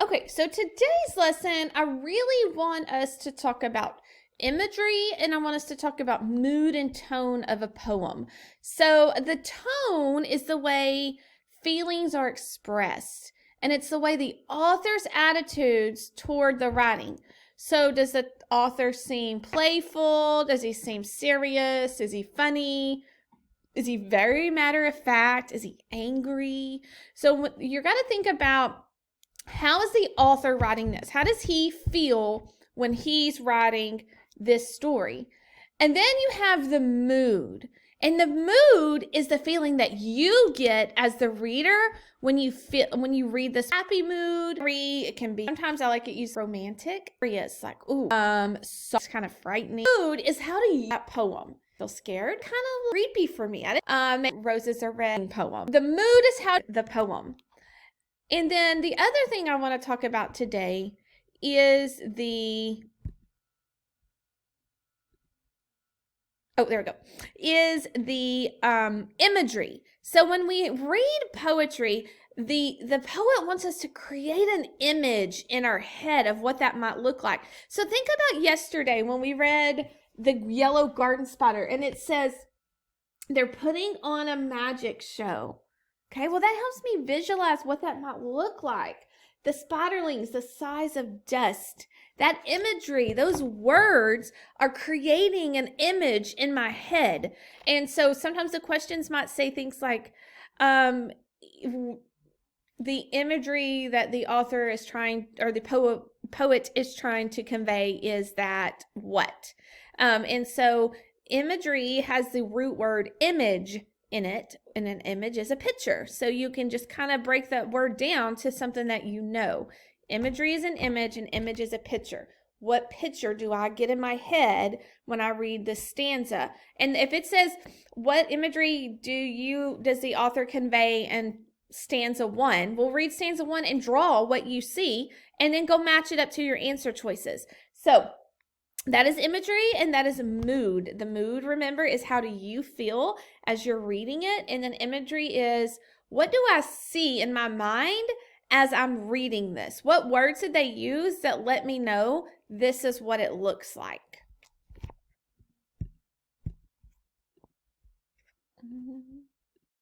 Okay, so today's lesson, I really want us to talk about imagery, and I want us to talk about mood and tone of a poem. So the tone is the way feelings are expressed, and it's the way the author's attitudes toward the writing. So does the author seem playful? Does he seem serious? Is he funny? Is he very matter of fact? Is he angry? So you're got to think about, how is the author writing this? How does he feel when he's writing this story? And then you have the mood. And the mood is the feeling that you get as the reader when you read this. Happy mood. It can be, sometimes I like it used romantic. It's like, ooh, so it's kind of frightening. Mood is how to use that poem. Feel scared? Kind of creepy for me. Roses Are Red poem. The mood is how the poem. And then the other thing I want to talk about today is the imagery. So when we read poetry, the poet wants us to create an image in our head of what that might look like. So think about yesterday when we read The Yellow Garden Spider, and it says they're putting on a magic show. Okay, well, that helps me visualize what that might look like. The spiderlings, the size of dust, that imagery, those words are creating an image in my head. And so sometimes the questions might say things like, the imagery that the author is trying, or the poet is trying to convey is that what? And so imagery has the root word image in it, and an image is a picture. So you can just kind of break that word down to something that you know. Imagery is an image, and image is a picture. What picture do I get in my head when I read this stanza? And if it says, what imagery does the author convey in stanza 1, we'll read stanza 1 and draw what you see, and then go match it up to your answer choices. So that is imagery, and that is mood. The mood, remember, is how do you feel as you're reading it, and then imagery is, what do I see in my mind as I'm reading this? What words did they use that let me know this is what it looks like?